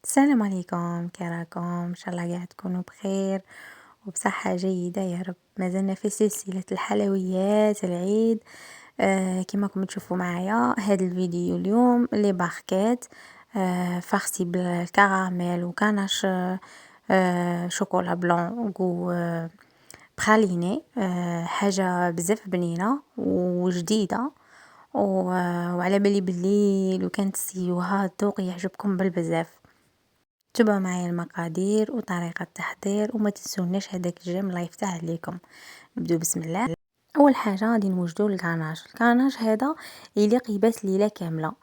السلام عليكم، كي راكم؟ ان شاء الله قاعد تكونوا بخير وبصحة جيدة يا رب. ما زلنا في سلسلة الحلويات العيد. كما راكم تشوفوا معايا هذا الفيديو اليوم لي باركات فارسي بالكراميل وكاناش شوكولا بلون و براليني. حاجة بزاف بنينة وجديدة وعلى بالي بلي لو كان تسيوها الذوق يعجبكم بالبزاف. تبعوا معايا المقادير وطريقة التحضير وما تنسوناش هذاك الجيم الله يفتح عليكم. نبداو بسم الله. اول حاجه غادي نوجدوا الكاناج هذا يليق يبات ليله كامله.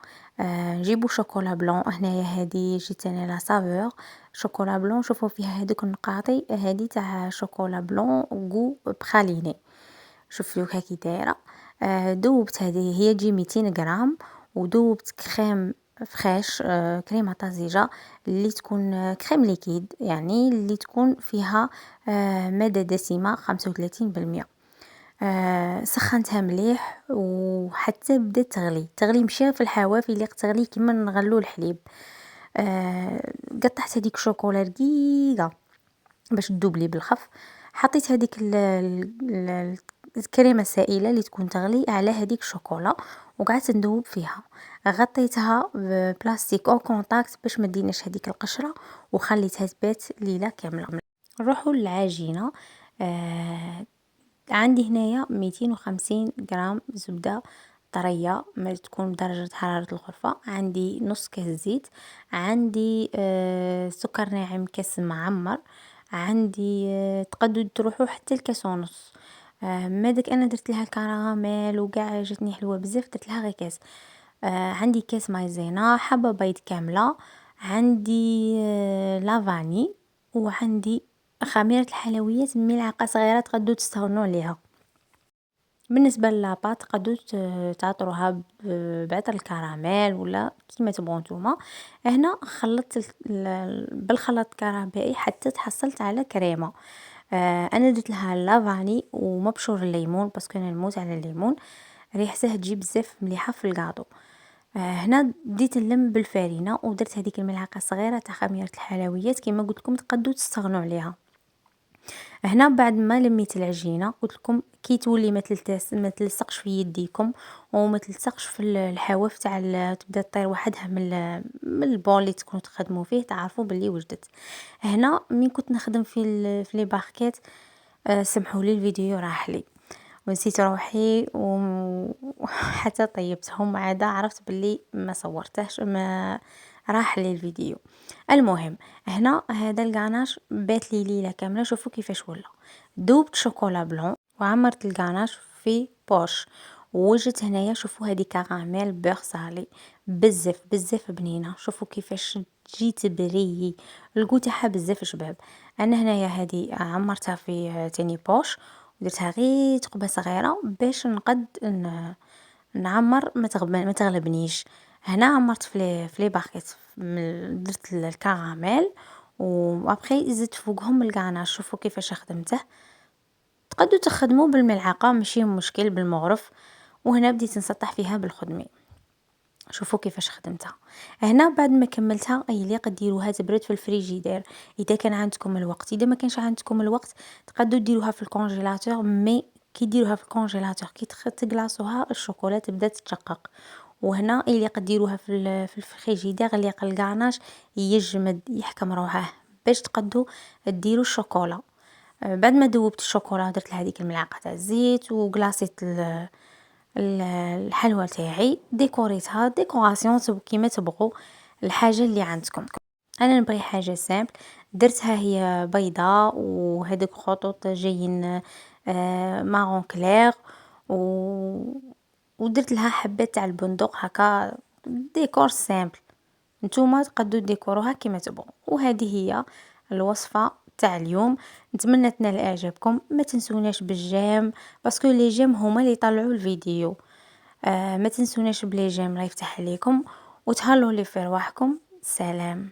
نجيبوا شوكولا بلون. هنايا هذه جيت انا لا سافور شوكولا بلون. شوفوا فيها هذوك النقاطي هذه تاع شوكولا بلون غو براليني. شوفوا كي دايره. دوبت هذه هي تجي 200 غرام ودوبت كريم فريش. كريمه طازجه اللي تكون كريم ليكيد يعني اللي تكون فيها ماده دسمه 35%. سخنتها مليح وحتى بدات تغلي مشى في الحوافي اللي تغلي كيما نغلو الحليب. قطعت هذيك الشوكولا رقيقه باش تذوب لي بالخف. حطيت هذيك الكريمه السائله اللي تكون تغلي على هذيك الشوكولا وقعدت ندوب فيها. غطيتها ببلاستيك او كونتاكت باش ما ديناش هذيك القشره وخليتها تبات ليله كامله. نروحوا للعجينه. عندي هنايا 250 غرام زبدة طرية ما تكون بدرجة حرارة الغرفة. عندي نص كاس زيت. عندي سكر ناعم كاس معمر. عندي تقدروا تروحوا حتى الكاس ونص. مادك انا درت لها كراميل وكاع جاتني حلوه بزاف درت لها غير كاس. عندي كاس مايزينا حبه بيض كامله. عندي لافاني وعندي خميرة الحلويات ملعقة صغيرة تقدروا تستغنوا عليها. بالنسبة للاباط تقدروا تعطروها بعطر الكراميل ولا كيما تبغوا نتوما. هنا خلطت بالخلط الكهربائي حتى تحصلت على كريمة. انا درت لها لافاني ومبشور الليمون باسكو انا نموت على الليمون. ريحته تجي بزاف مليحه في الكاطو. هنا بديت نلم بالفارينه ودرت هذيك الملعقه الصغيره تاع خميره الحلويات كيما قلت لكم تقدروا تستغنوا عليها. هنا بعد ما لميت العجينه قلت لكم كي تولي ما تلصقش في يديكم وما تلصقش في الحواف تاع تبدا تطير وحدها من البول اللي تكونوا تخدموا فيه تعرفوا باللي وجدت. هنا مين كنت نخدم في لي باركيت سمحوا لي الفيديو راح لي ونسيت روحي وحتى طيبتهم عاده عرفت باللي ما صورتهش ما راح لي الفيديو. المهم هنا هذا الغاناش بات لي ليله كامله. شوفوا كيفاش ولا دوبت شوكولا بلون وعمرت الغاناش في بوش ووجدت هنايا. شوفوا هذه كراميل بيغ صالي بزاف بزاف بنينه. شوفوا كيفاش تجي تبري الكو تاعها بزاف شباب. انا هنايا هذه عمرتها في تاني بوش ودرتها غير تقبه صغيره باش نقد نعمر ما تغلبنيش. هنا عمرت في لي باكيت درت الكراميل وابخي زدت فوقهم الغاناش. شوفوا كيفاش خدمته. تقدروا تخدموا بالملعقه ماشي مشكل بالمغرف. وهنا بديت نسطح فيها بالخدمي. شوفوا كيفاش خدمتها. هنا بعد ما كملتها يليق ديروها تبرد في الفريجيدير اذا كان عندكم الوقت. اذا ما كانش عندكم الوقت تقدروا ديروها في الكونجيلاتور مي كي ديروها في الكونجيلاتور كي تغلاصوها الشوكولا تبدا تتشقق. وهنا يليق ديروها في الفريجيدير يليق الغاناش يجمد يحكم روحه باش تقدروا ديروا الشوكولا. بعد ما ذوبت الشوكولا درت لها هذيك الملعقه تاع الزيت وغلاصيت الحلوى تاعي ديكوريتها ديكوراسيون كيما تبغوا الحاجه اللي عندكم. انا نبغي حاجه سامبل درتها هي بيضاء وهذوك خطوط جايين مارون كلير ودرت لها حبات تاع البندق هكا ديكور سامبل. نتوما تقدروا ديكوروها كيما تبغوا. وهذه هي الوصفه تاع اليوم. نتمنى تنال اعجابكم. ما تنسوناش بالجيم باسكو لي جيم هما اللي يطلعوا الفيديو. ما تنسوناش بلي جيم الله يفتح عليكم وتهلاو لي في رواحكم. سلام.